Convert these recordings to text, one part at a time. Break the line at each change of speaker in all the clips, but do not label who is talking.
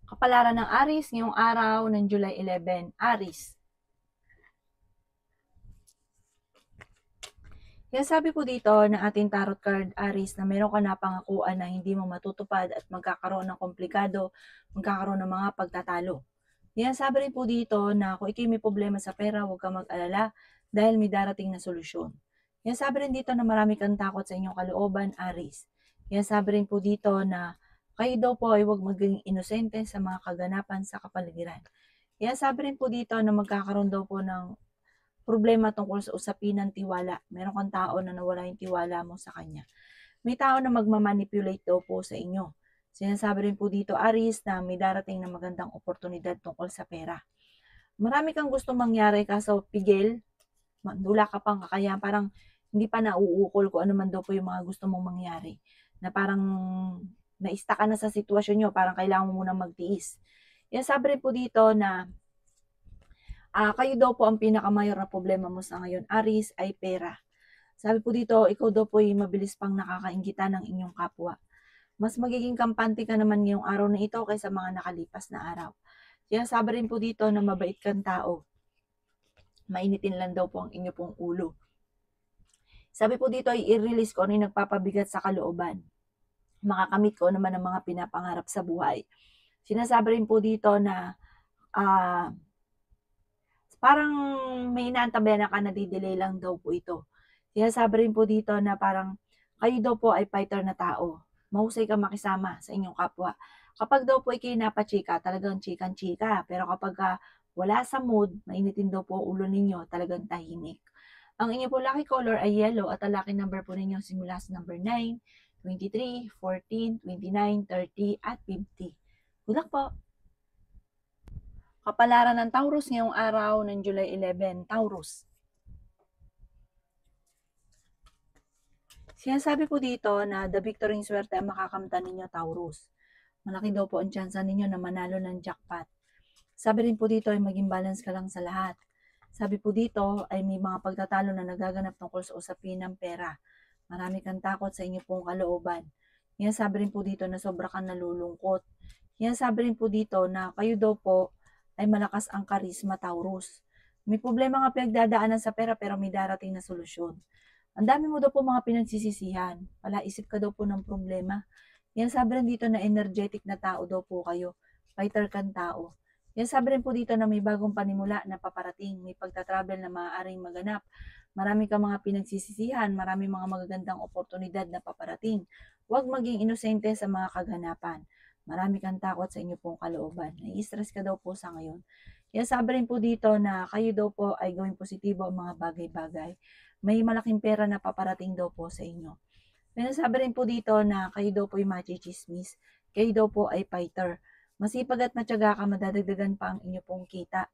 Kapalaran ng Aries ngayong araw ng July 11. Aries. Kaya sabi po dito ng ating tarot card, Aries, na meron ka na pangakuan na hindi mo matutupad at magkakaroon ng komplikado, magkakaroon ng mga pagtatalo. Kaya sabi rin po dito na kung ikaw may problema sa pera, huwag ka mag-alala dahil may darating na solusyon. Kaya sabi rin dito na marami kang takot sa inyong kalooban, Aries. Kaya sabi rin po dito na kayo daw po ay huwag maging inosente sa mga kaganapan sa kapaligiran. Kaya sabi rin po dito na magkakaroon daw po ng problema tungkol sa usapin ng tiwala. Meron kang tao na nawala yung tiwala mo sa kanya. May tao na magmamanipulate daw po sa inyo. Sinasabi rin po dito, Aries, na may darating na magandang oportunidad tungkol sa pera. Marami kang gusto mangyari kaso pigil, wala ka pang kakayahan, parang hindi pa nauukol kung ano man daw po yung mga gusto mong mangyari. Na parang naista ka na sa sitwasyon nyo, parang kailangan mo munang magtiis. Yan sabi rin po dito na kayo daw po ang pinakamayor na problema mo sa ngayon, Aries, ay pera. Sabi po dito, ikaw daw po ay mabilis pang nakakainggitan ng inyong kapwa. Mas magiging kampante ka naman ngayong araw na ito kaysa mga nakalipas na araw. Kaya sabi rin po dito na mabait kang tao. Mainitin lang daw po ang inyo pong ulo. Sabi po dito ay i-release ko ano yung nagpapabigat sa kalooban. Makakamit ko naman ang mga pinapangarap sa buhay. Sinasabi rin po dito na parang may inaantabayan ka na di-delay lang daw po ito. Kaya sabi rin po dito na parang kayo daw po ay fighter na tao. Mahusay ka makisama sa inyong kapwa. Kapag daw po ikay napachika, talagang chikan-chika. Pero kapag wala sa mood, mainitin daw po ulo ninyo, talagang tahimik. Ang inyo po lucky color ay yellow at ang lucky number po ninyo simula sa number 9, 23, 14, 29, 30 at 50. Good luck po! Kapalaran ng Taurus ngayong araw ng July 11, Taurus. Sinasabi po dito na the victory swerte ang makakamtan ninyo, Taurus. Malaki daw po ang tsansa ninyo na manalo ng jackpot. Sabi rin po dito ay maging balance ka lang sa lahat. Sabi po dito ay may mga pagtatalo na nagaganap tungkol sa usapin ng pera. Marami kang takot sa inyo pong kalooban. Yan sabi rin po dito na sobra kang nalulungkot. Yan sabi rin po dito na kayo daw po ay malakas ang karisma, Taurus. May problema nga pinagdadaanan sa pera pero may darating na solusyon. Ang dami mo daw po mga pinagsisisihan. Palaisip ka daw po ng problema. Yan sabi rin dito na energetic na tao daw po kayo. Fighter kang tao. Yan sabi rin po dito na may bagong panimula na paparating. May pagta-travel na maaaring maganap. Marami kang mga pinagsisisihan. Marami mga magagandang oportunidad na paparating. Huwag maging inosente sa mga kaganapan. Marami kang takot sa inyo pong kalooban. Nai-stress ka daw po sa ngayon. Yan sabi rin po dito na kayo daw po ay gawing positibo ang mga bagay-bagay. May malaking pera na paparating daw po sa inyo. May nasabi rin po dito na kayo daw po ay machichismis. Kayo daw po ay fighter. Masipag at matyaga ka, madadagdagan pa ang inyo pong kita.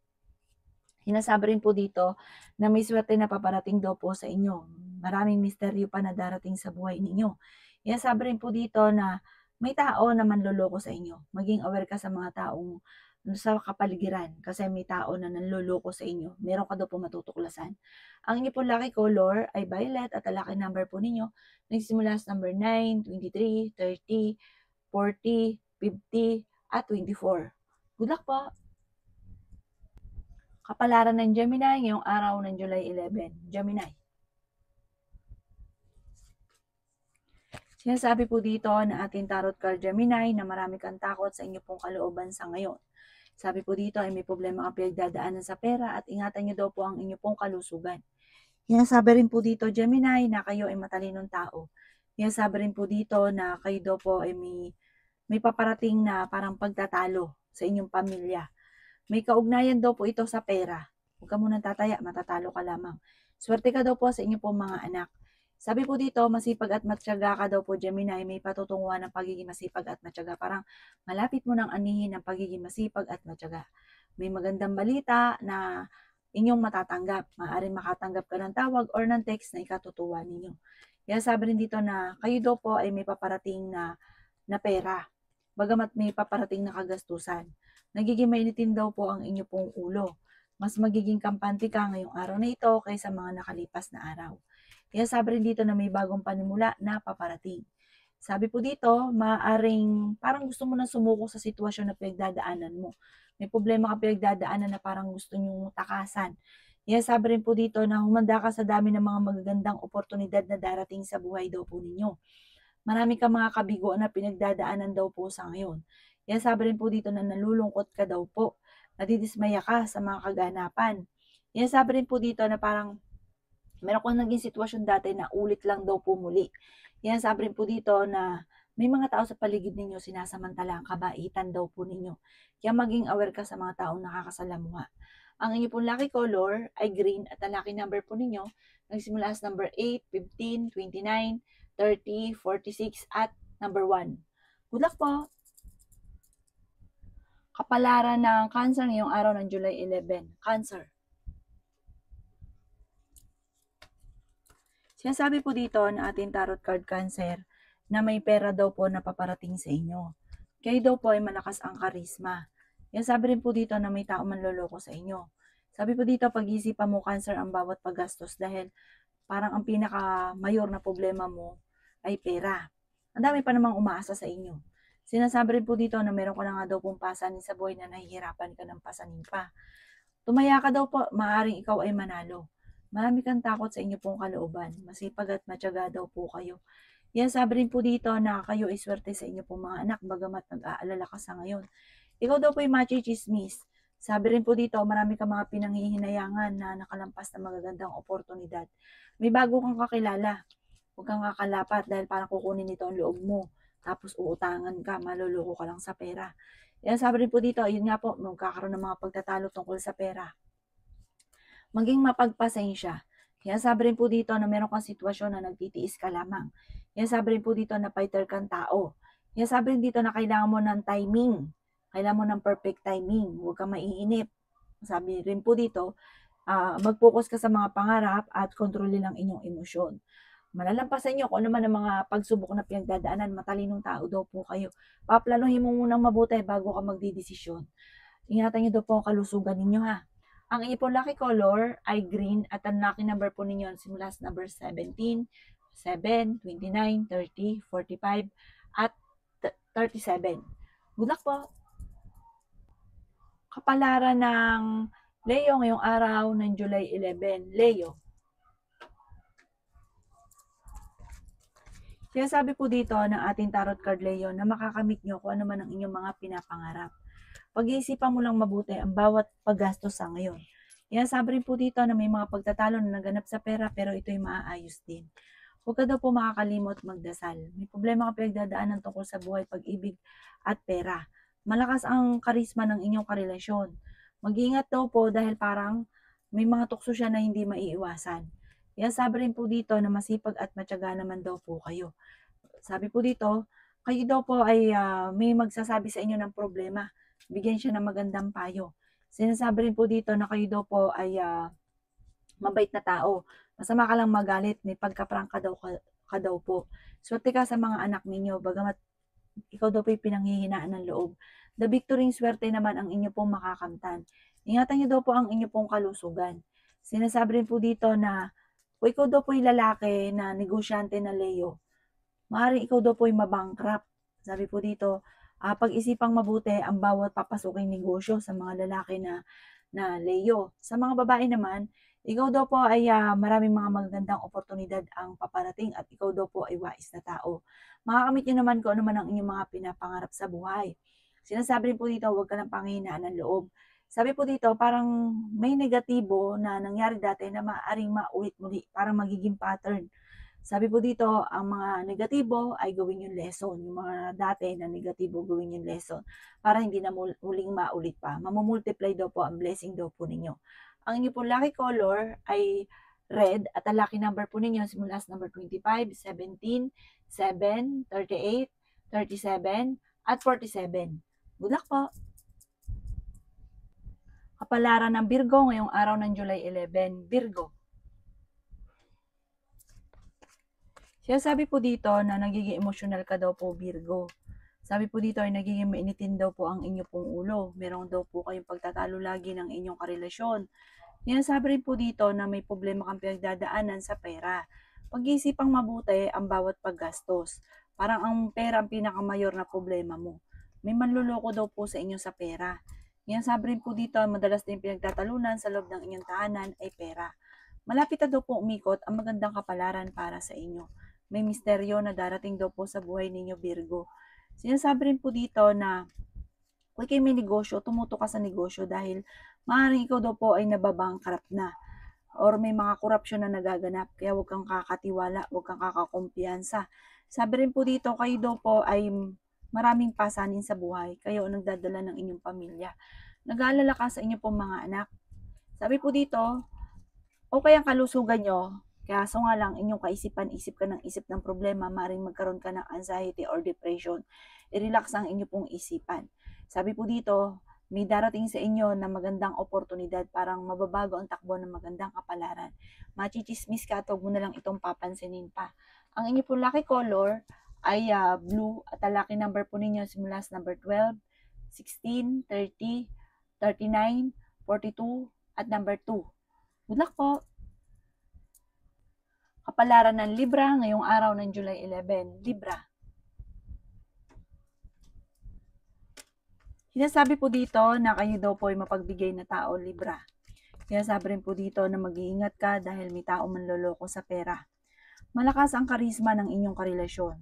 Sinasabi rin po dito na may swerte na paparating daw po sa inyo. Maraming misteryo pa na darating sa buhay ninyo. Sinasabi rin po dito na may tao na manloloko sa inyo. Maging aware ka sa mga taong sa kapaligiran kasi may tao na nanloloko sa inyo. Meron ka daw po matutuklasan. Ang inyo po lucky color ay violet at ang lucky number po ninyo nagsimula sa number 9, 23, 30, 40, 50, at 24. Good luck po! Kapalaran ng Gemini ngayong araw ng July 11. Gemini. Sinasabi po dito na ating tarot card Gemini na marami kang takot sa inyo pong kalooban sa ngayon. Sabi po dito ay may problema ang pinagdadaanan sa pera at ingatan nyo daw po ang inyo pong kalusugan. Sinasabi rin po dito Gemini na kayo ay matalinong tao. Sinasabi rin po dito na kayo daw po ay may paparating na parang pagtatalo sa inyong pamilya. May kaugnayan daw po ito sa pera. Huwag ka munang tataya, matatalo ka lamang. Swerte ka daw po sa inyong pong mga anak. Sabi po dito, masipag at matyaga ka daw po, Gemini, may patutunguhan ng pagiging masipag at matyaga. Parang malapit mo nang anihin ang pagiging masipag at matyaga. May magandang balita na inyong matatanggap. Maaaring makatanggap ka ng tawag or ng text na ikatutuwa ninyo. Kaya sabi rin dito na kayo daw po ay may paparating na pera. Bagamat may paparating na kagastusan. Nagiging mainitin daw po ang inyo pong ulo. Mas magiging kampante ka ngayong araw na ito kaysa mga nakalipas na araw. Kaya sabi rin dito na may bagong panimula na paparating. Sabi po dito, maaaring parang gusto mo na sumuko sa sitwasyon na pinagdadaanan mo. May problema ka pinagdadaanan na parang gusto nyong takasan. Yan, sabi rin po dito na humanda ka sa dami ng mga magagandang oportunidad na darating sa buhay daw po ninyo. Marami kang mga kabiguan na pinagdadaanan daw po sa ngayon. Yan, sabi rin po dito na nalulungkot ka daw po. Nadidismaya ka sa mga kaganapan. Yan, sabi rin po dito na parang meron kang naging sitwasyon dati na ulit lang daw po muli. Yan, sabi rin po dito na may mga tao sa paligid ninyo sinasamantala ang kabaitan daw po ninyo. Kaya maging aware ka sa mga taong nakakasalamuha. Ang inyo pong lucky color ay green at ang lucky number po ninyo nagsimula sa number 8, 15, 29, 30, 46 at number 1. Good luck po! Kapalaran ng Cancer ngayong araw ng July 11. Cancer. Sinasabi po dito na ating tarot card Cancer na may pera daw po na paparating sa inyo. Kayo daw po ay malakas ang karisma. Yan, sabi rin po dito na may tao manloloko sa inyo. Sabi po dito, pag-isipan mo Cancer ang bawat paggastos dahil parang ang pinaka-mayor na problema mo ay pera. Ang dami pa namang umaasa sa inyo. Sinasabi rin po dito na meron ka na nga daw pong pasanin sa buhay na nahihirapan ka ng pasanin pa. Tumaya ka daw po, maaaring ikaw ay manalo. Marami kang takot sa inyo pong kalooban. Masipag at matyaga daw po kayo. Yan, sabi rin po dito na kayo ay swerte sa inyo pong mga anak bagamat nag-aalala ka sa ngayon. Ikaw daw po ay machichismis. Sabi rin po dito, marami kang mga pinanghihinayangan na nakalampas na magagandang oportunidad. May bago kang kakilala. Huwag kang kakalapat dahil parang kukunin nito ang loob mo. Tapos uutangan ka, maluloko ka lang sa pera. Yan, sabi rin po dito, yun nga po, magkakaroon ng mga pagtatalo tungkol sa pera. Maging mapagpasensya. Yan, sabi rin po dito na meron kang sitwasyon na nagtitiis ka lamang. Yan, sabi rin po dito na fighter kang tao. Yan, sabi rin dito na kailangan mo ng timing. Kailangan mo ng perfect timing. Huwag kang maiinip. Sabi rin po dito, mag-focus ka sa mga pangarap at kontrolin ang inyong emosyon. Malalampasan nyo kung ano man ang mga pagsubok na pinagdadaanan, matalinong tao daw po kayo. Paplanuhin mo munang mabuti bago ka magdidesisyon. Ingatan nyo daw po ang kalusugan ninyo ha. Ang inyong pong lucky color ay green at ang lucky number po ninyo simula sa number 17, 7, 29, 30, 45 at 37. Good luck po! Kapalaran ng Leo ngayong araw ng July 11. Leo. Kaya sabi po dito ng ating tarot card Leo na makakamit nyo kung ano man ang inyong mga pinapangarap. Pag-iisipan mo lang mabuti ang bawat paggastos sa ngayon. Yan, sabi rin po dito na may mga pagtatalo na naganap sa pera pero ito'y maaayos din. Huwag ka daw po makakalimot magdasal. May problema ka pinagdadaanan tungkol sa buhay, pag-ibig at pera. Malakas ang karisma ng inyong karelasyon. Mag-iingat daw po dahil parang may mga tukso siya na hindi maiiwasan. Yan, sabi rin po dito na masipag at matyaga naman daw po kayo. Sabi po dito, kayo daw po ay may magsasabi sa inyo ng problema. Bigyan siya ng magandang payo. Sinasabi rin po dito na kayo daw po ay mabait na tao. Masama ka lang magalit, may pagkaprang ka daw po. Swerte ka sa mga anak ninyo, bagamat ikaw daw po ay pinanghihinaan ng loob. The victory swerte naman ang inyo pong makakamtan. Ingatan niyo daw po ang inyo pong kalusugan. Sinasabi rin po dito na kung ikaw daw po ay lalaki na negosyante na Leo, maaaring ikaw daw po ay mabankrupt. Sabi po dito, pag-isipang mabuti ang bawat papasuking negosyo sa mga lalaki na Leo. Sa mga babae naman, ikaw daw po ay maraming mga magagandang oportunidad ang paparating at ikaw daw po ay wais na tao. Makakamit nyo naman kung ano man ang inyong mga pinapangarap sa buhay. Sinasabi rin po dito, huwag ka ng panghihinaan ng loob. Sabi po dito, parang may negatibo na nangyari dati na maaaring maulit muli, parang magiging pattern. Sabi po dito, ang mga negatibo ay gawin yung lesson. Yung mga dati na negatibo, gawin yung lesson. Para hindi na muling maulit pa. Mamumultiply daw po ang blessing daw po ninyo. Ang inyo po lucky color ay red at ang lucky number po ninyo simula sa number 25, 17, 7, 38, 37, at 47. Good luck po! Kapalaran ng Virgo ngayong araw ng July 11. Virgo. Siya sabi po dito na nagiging emotional ka daw po Virgo. Sabi po dito ay nagiging mainitin daw po ang inyo pong ulo. Meron daw po kayong pagtatalo lagi ng inyong karelasyon. Yan, sabi rin po dito na may problema kang pinagdadaanan sa pera. Pag-iisipang mabuti ang bawat paggastos. Parang ang pera ang pinakamayor na problema mo. May manloloko daw po sa inyo sa pera. Yan sabi rin po dito, madalas din pinagtatalunan sa loob ng inyong tahanan ay pera. Malapit na daw po umikot ang magandang kapalaran para sa inyo. May misteryo na darating daw po sa buhay ninyo, Virgo. Sinasabi rin po dito na kung kayo may negosyo, tumuto ka sa negosyo dahil maaaring ikaw daw po ay nababangkrap na or may mga korupsyon na nagaganap. Kaya huwag kang kakatiwala, huwag kang kakakumpiyansa. Sabi rin po dito, kayo daw po ay maraming pasanin sa buhay. Kayo ang nagdadala ng inyong pamilya. Nag-aalala ka sa inyong pong mga anak. Sabi po dito, okay ang kalusugan nyo, kaso nga lang inyong kaisipan, isip ka ng isip ng problema, maaaring magkaroon ka ng anxiety or depression. I-relax ang inyong pong isipan. Sabi po dito, may darating sa inyo na magandang oportunidad, parang mababago ang takbo ng magandang kapalaran. Machichismis ka, huwag mo na lang itong papansinin pa. Ang inyong pong lucky color ay blue at ang lucky number po ninyo simula sa number 12, 16, 30, 39, 42 at number 2. Good luck po! Kapalaran ng Libra ngayong araw ng July 11. Libra. Sinasabi po dito na kayo daw po ay mapagbigay na tao, Libra. Sinasabi rin po dito na mag-iingat ka dahil may tao manloloko sa pera. Malakas ang karisma ng inyong karelasyon.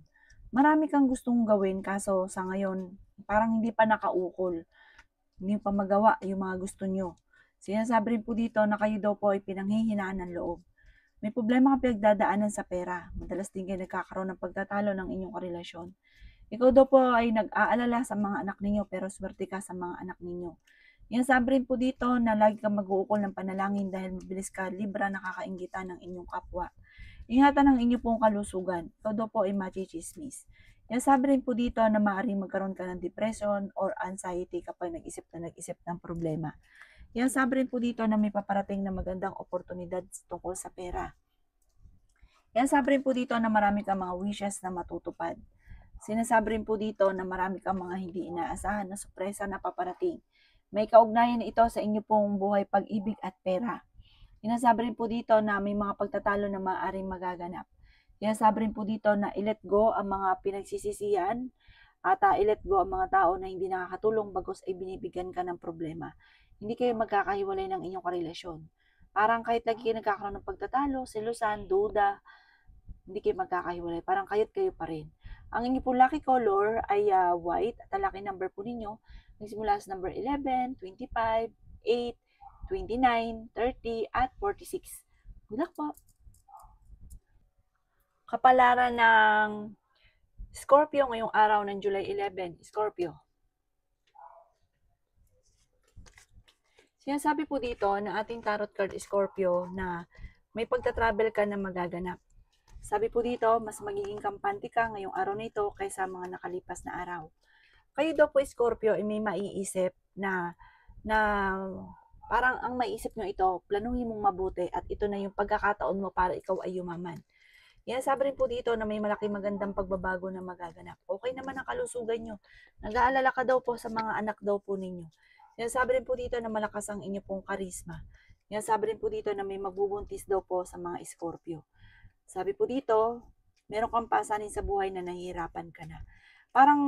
Marami kang gustong gawin kaso sa ngayon parang hindi pa nakaukol. Hindi pa magawa yung mga gusto nyo. Sinasabi rin po dito na kayo daw po ay pinanghihinaan ng loob. May problema ka pinagdadaanan sa pera. Madalas din kayo nagkakaroon ng pagtatalo ng inyong karelasyon. Ikaw daw po ay nag-aalala sa mga anak ninyo pero swerte ka sa mga anak ninyo. Yan sabi rin po dito na lagi kang mag-uukol ng panalangin dahil mabilis ka, Libra, nakakainggitan ng inyong kapwa. Ingatan ang inyong pong kalusugan. Ikaw daw po ay machichismis. Yan sabi rin po dito na maaaring magkaroon ka ng depression or anxiety kapag nag-isip ng problema. Yan sabi rin po dito na may paparating na magandang oportunidad tungkol sa pera. Yan sabi rin po dito na marami kang mga wishes na matutupad. Sinasabi rin po dito na marami kang mga hindi inaasahan na sorpresa na paparating. May kaugnayan ito sa inyo pong buhay, pag-ibig at pera. Sinasabi rin po dito na may mga pagtatalo na maaaring magaganap. Sinasabi rin po dito na i-let go ang mga pinagsisisihan at i-let go ang mga tao na hindi nakakatulong bagos ay binibigyan ka ng problema. Hindi kayo magkakahiwalay ng inyong karelasyon. Parang kahit lagi kayo nagkakaroon ng pagtatalo, selusan, duda, hindi kayo magkakahiwalay. Parang kayo't kayo pa rin. Ang inyong po lucky color ay white at ang lucky number po ninyo nagsimula sa number 11, 25, 8, 29, 30 at 46. Good luck po! Kapalaran ng Scorpio ngayong araw ng July 11. Scorpio. Sinasabi po dito na ating tarot card Scorpio na may pagta-travel ka na magaganap. Sabi po dito, mas magiging kampante ka ngayong araw na ito kaysa mga nakalipas na araw. Kayo daw po Scorpio ay may maiisip na parang ang maiisip nyo ito, planuhin mong mabuti at ito na yung pagkakataon mo para ikaw ay yumaman. Yan sabi rin po dito na may malaki magandang pagbabago na magaganap. Okay naman ang kalusugan nyo. Nag-aalala ka daw po sa mga anak daw po ninyo. Yan sabi rin po dito na malakas ang inyo pong karisma. Yan sabi rin po dito na may magbubuntis daw po sa mga Scorpio. Sabi po dito, meron kang pasanin sa buhay na nahihirapan ka na. Parang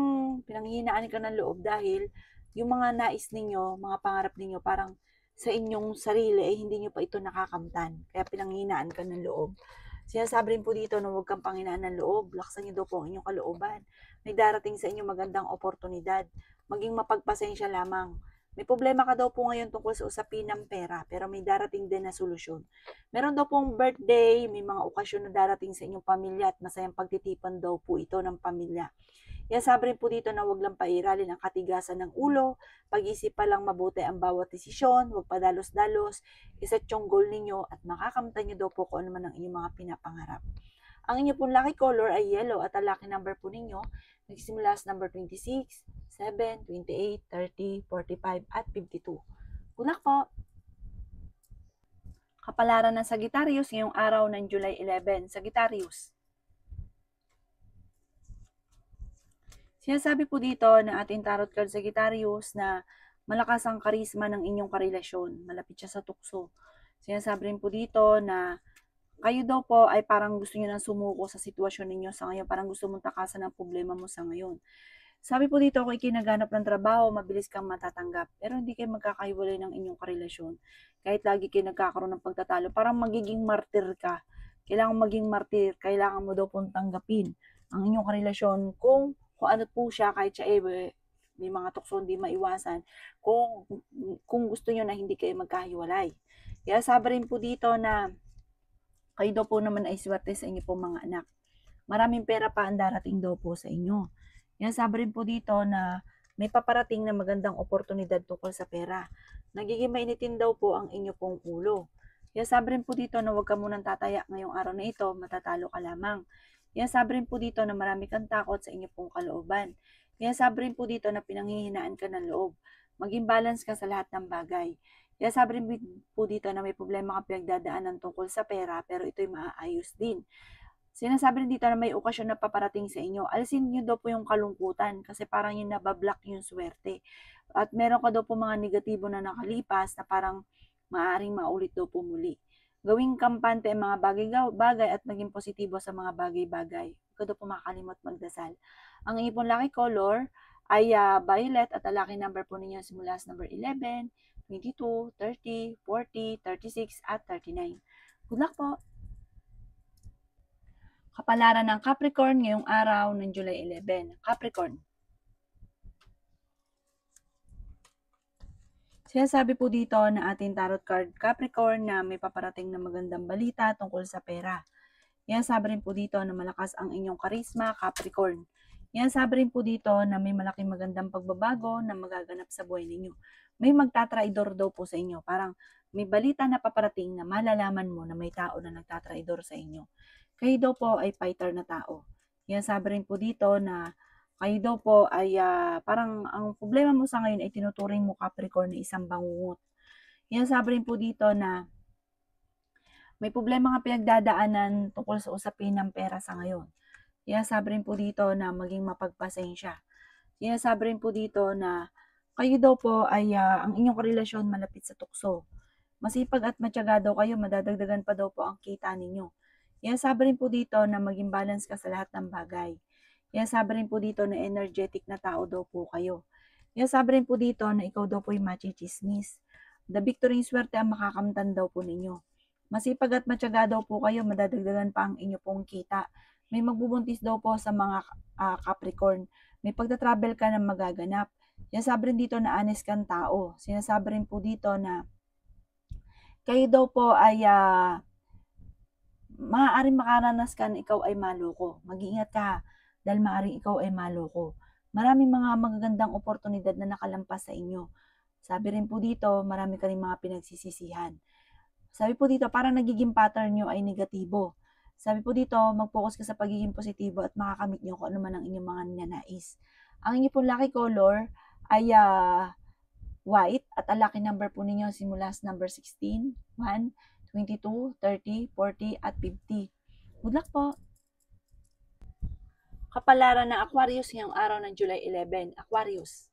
pinanghihinaan ka ng loob dahil yung mga nais ninyo, mga pangarap ninyo, parang sa inyong sarili ay hindi nyo pa ito nakakamtan. Kaya pinanghihinaan ka ng loob. Sinasabi rin po dito na huwag kang panghinaan ng loob. Laksan nyo daw po ang inyong kalooban. May darating sa inyo magandang oportunidad. Maging mapagpasensya lamang. May problema ka daw po ngayon tungkol sa usapin ng pera, pero may darating din na solusyon. Meron daw pong birthday, may mga okasyon na darating sa inyong pamilya at masayang pagtitipan daw po ito ng pamilya. Yan sabi rin po dito na huwag lang pairalin ang katigasan ng ulo, pag-isip pa lang mabuti ang bawat desisyon, huwag padalos-dalos, iset yung goal ninyo at makakamtan nyo daw po kung ano man ang inyong mga pinapangarap. Ang inyong pong lucky color ay yellow at ang lucky number po ninyo nagsimula sa number 26, 7, 28, 30, 45 at 52. Good luck po! Kapalaran ng Sagittarius ngayong araw ng July 11. Sagittarius. Sinasabi po dito na ating tarot card Sagittarius na malakas ang karisma ng inyong karelasyon. Malapit siya sa tukso. Sinasabi rin po dito na kayo daw po ay parang gusto niyo nang sumuko sa sitwasyon ninyo sa ngayon, parang gusto mong takasan ang problema mo sa ngayon. Sabi po dito, kung ikinaganap ng trabaho, mabilis kang matatanggap. Pero hindi kayo magkakahiwalay ng inyong karelasyon. Kahit lagi kayo nagkakaroon ng pagtatalo, parang magiging martir ka. Kailangan maging martir, kailangan mo daw pong tanggapin ang inyong karelasyon kung ano po siya, kahit siya may mga tukso hindi maiwasan, kung gusto niyo na hindi kayo magkahiwalay. Kaya sabi rin po dito na kayo daw po naman ay swerte sa inyo pong mga anak. Maraming pera pa ang darating daw po sa inyo. Yan, sabi rin po dito na may paparating na magandang oportunidad tungkol sa pera. Nagiging mainitin daw po ang inyo pong ulo. Yan, sabi rin po dito na huwag ka munang tataya ngayong araw na ito, matatalo ka lamang. Yan, sabi rin po dito na marami kang takot sa inyo pong kalooban. Yan, sabi rin po dito na pinanghihinaan ka ng loob. Maging balance ka sa lahat ng bagay. Kaya sabi rin po dito na may problema ka pinagdadaanan tungkol sa pera, pero ito'y maaayos din. Sinasabi rin dito na may okasyon na paparating sa inyo. Alisin nyo daw po yung kalungkutan kasi parang yung nabablock yung swerte. At meron ka daw po mga negatibo na nakalipas na parang maaaring maulit daw po muli. Gawing kampante ang mga bagay-bagay at maging positibo sa mga bagay-bagay. Huwag ka daw po makakalimot magdasal. Ang inyong lucky color ay violet at ang lucky number po ninyo simula sa number 11, 22, 30, 40, 36 at 39. Good luck po! Kapalaran ng Capricorn ngayong araw ng July 11. Capricorn. Sinasabi po dito na ating tarot card Capricorn na may paparating na magandang balita tungkol sa pera. Yan, sabi rin po dito na malakas ang inyong karisma, Capricorn. Yan, sabi rin po dito na may malaking magandang pagbabago na magaganap sa buhay ninyo. May magtatraidor daw po sa inyo. Parang may balita na paparating na malalaman mo na may tao na nagtatraidor sa inyo. Kayo daw po ay fighter na tao. Yan, sabi rin po dito na kayo daw po ay parang ang problema mo sa ngayon ay tinuturing mo, Capricorn, na isang bangungot. Yan, sabi rin po dito na may problema ka pinagdadaanan tungkol sa usapin ng pera sa ngayon. Yan, sabi rin po dito na maging mapagpasensya. Yan, sabi rin po dito na kayo daw po ay ang inyong relasyon malapit sa tukso. Masipag at matyaga daw kayo, madadagdagan pa daw po ang kita ninyo. Yan, sabi rin po dito na maging balance ka sa lahat ng bagay. Yan, sabi rin po dito na energetic na tao daw po kayo. Yan, sabi rin po dito na ikaw daw po yung machichismis. The victory in swerte ang makakamtan daw po ninyo. Masipag at matyaga daw po kayo, madadagdagan pa ang inyo pong kita. May magbubuntis daw po sa mga Capricorn. May pagta-travel ka na magaganap. Yan, sabi rin dito na honest kang tao. Sinasabi rin po dito na kayo daw po ay maaaring makaranas ka na ikaw ay maloko. Mag-iingat ka dahil maaaring ikaw ay maloko. Maraming mga magagandang oportunidad na nakalampas sa inyo. Sabi rin po dito, marami ka rin mga pinagsisisihan. Sabi po dito, parang nagiging pattern nyo ay negatibo. Sabi po dito, mag-focus ka sa pagiging positibo at makakamit nyo kung ano man ang inyong mga ninanais. Ang inyong pong lucky color ay white at ang lucky number po ninyo simula sa number 16, 1, 22, 30, 40, at 50. Good luck po! Kapalaran ng Aquarius ngayong araw ng July 11. Aquarius.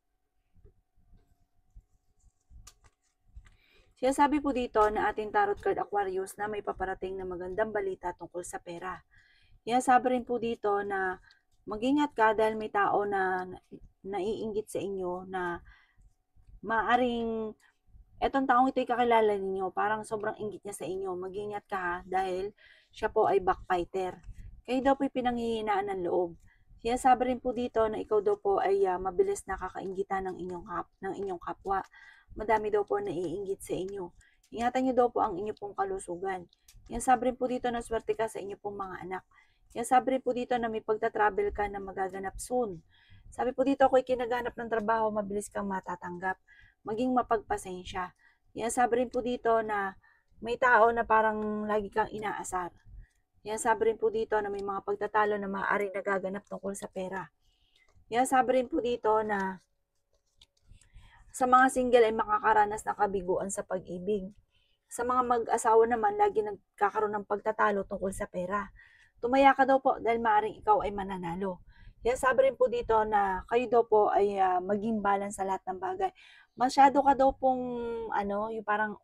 Sinasabi po dito na ating tarot card Aquarius na may paparating na magandang balita tungkol sa pera. Sinasabi rin po dito na mag-ingat ka dahil may tao na naiinggit sa inyo na maaring etong taong ito'y kakilala ninyo, parang sobrang inggit niya sa inyo. Mag-ingat ka ha, dahil siya po ay backfighter. Kayo daw po'y pinanghihinaan ng loob. Sinasabi rin po dito na ikaw daw po ay mabilis nakakainggitan ng inyong kapwa. Madami daw po naiinggit sa inyo. Ingatan niyo daw po ang inyong pong kalusugan. Sinasabi rin po dito na swerte ka sa inyong pong mga anak. Sinasabi rin po dito na may pagta-travel ka na magaganap soon. Sabi po dito, kung kinaganap ng trabaho, mabilis kang matatanggap. Maging mapagpasensya. Yan, sabi rin po dito na may tao na parang lagi kang inaasar. Yan, sabi rin po dito na may mga pagtatalo na maaaring nagaganap tungkol sa pera. Yan, sabi rin po dito na sa mga single ay makakaranas ng kabiguan sa pag-ibig. Sa mga mag-asawa naman, lagi nagkakaroon ng pagtatalo tungkol sa pera. Tumaya ka daw po dahil maaaring ikaw ay mananalo. Yan, sabi rin po dito na kayo daw po ay maging balance sa lahat ng bagay. Masyado ka daw pong yung parang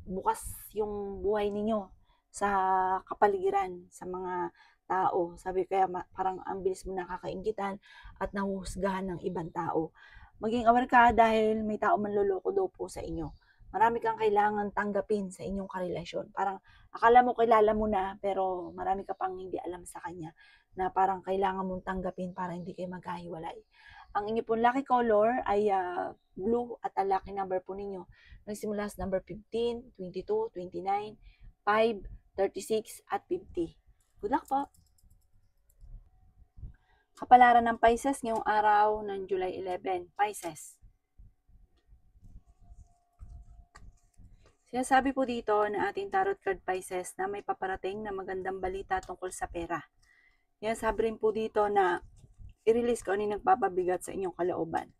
bukas yung buhay ninyo sa kapaligiran, sa mga tao. Sabi kaya parang ang bilis mo nakakainggitan at nahuhusgahan ng ibang tao. Maging aware ka dahil may tao manloloko daw po sa inyo. Marami kang kailangan tanggapin sa inyong karelasyon. Parang akala mo kilala mo na pero marami ka pang hindi alam sa kanya na parang kailangan mong tanggapin para hindi kayo magkahiwalay. Ang inyo pong lucky color ay blue at ang lucky number po ninyo nagsimula sa number 15, 22, 29, 5, 36 at 50. Good luck po! Kapalaran ng Pisces ngayong araw ng July 11. Pisces. Sinasabi po dito na ating tarot card Pisces na may paparating na magandang balita tungkol sa pera. Sinasabi rin po dito na i-release ko ano yung nagpapabigat sa inyong kalooban.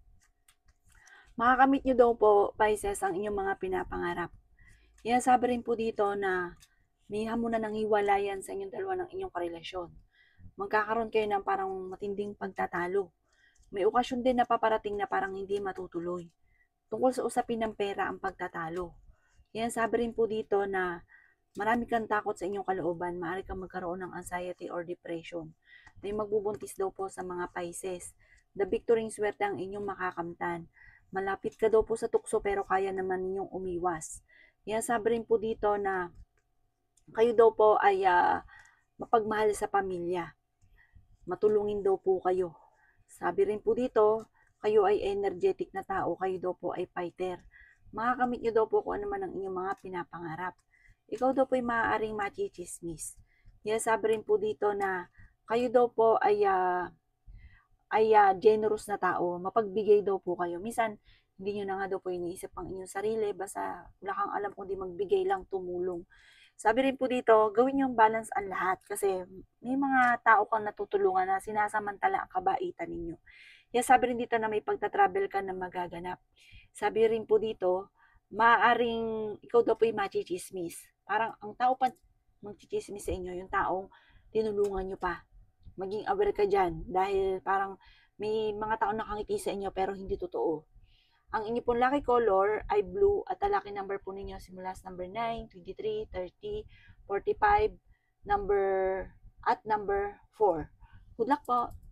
Makakamit nyo daw po, Pisces, ang inyong mga pinapangarap. Sinasabi rin po dito na may hamunan ng hiwalayan sa inyong dalawa ng inyong karelasyon. Magkakaroon kayo ng parang matinding pagtatalo. May okasyon din na paparating na parang hindi matutuloy. Tungkol sa usapin ng pera ang pagtatalo. Sabi rin po dito na marami kang takot sa inyong kalooban, maaari kang magkaroon ng anxiety or depression. May magbubuntis daw po sa mga Pisces. The victory swerte ang inyong makakamtan. Malapit ka daw po sa tukso pero kaya naman ninyong umiwas. Sabi rin po dito na kayo daw po ay mapagmahal sa pamilya. Matulungin daw po kayo. Sabi rin po dito, kayo ay energetic na tao, kayo daw po ay fighter. Makakamit nyo daw po kung ano man ang inyong mga pinapangarap. Ikaw daw po ay maaaring machichismis. Sabi rin po dito na kayo daw po ay generous na tao, mapagbigay daw po kayo. Minsan, hindi nyo na nga daw po iniisip ang inyong sarili, basta wala kang alam kundi magbigay lang, tumulong. Sabi rin po dito, gawin yung balance ang lahat kasi may mga tao kang natutulungan na sinasamantala ang kabaitan ninyo. Sabi rin dito na may pagta-travel ka na magaganap. Sabi rin po dito, maaaring ikaw daw po yung machichismis. Parang ang tao pa magchichismis sa inyo, yung taong tinulungan nyo pa. Maging aware ka dyan dahil parang may mga taong nakangiti sa inyo pero hindi totoo. Ang inyo pong lucky color ay blue at ang lucky number po ninyo simula sa number 9, 23, 30, 45, number 4. Good luck po!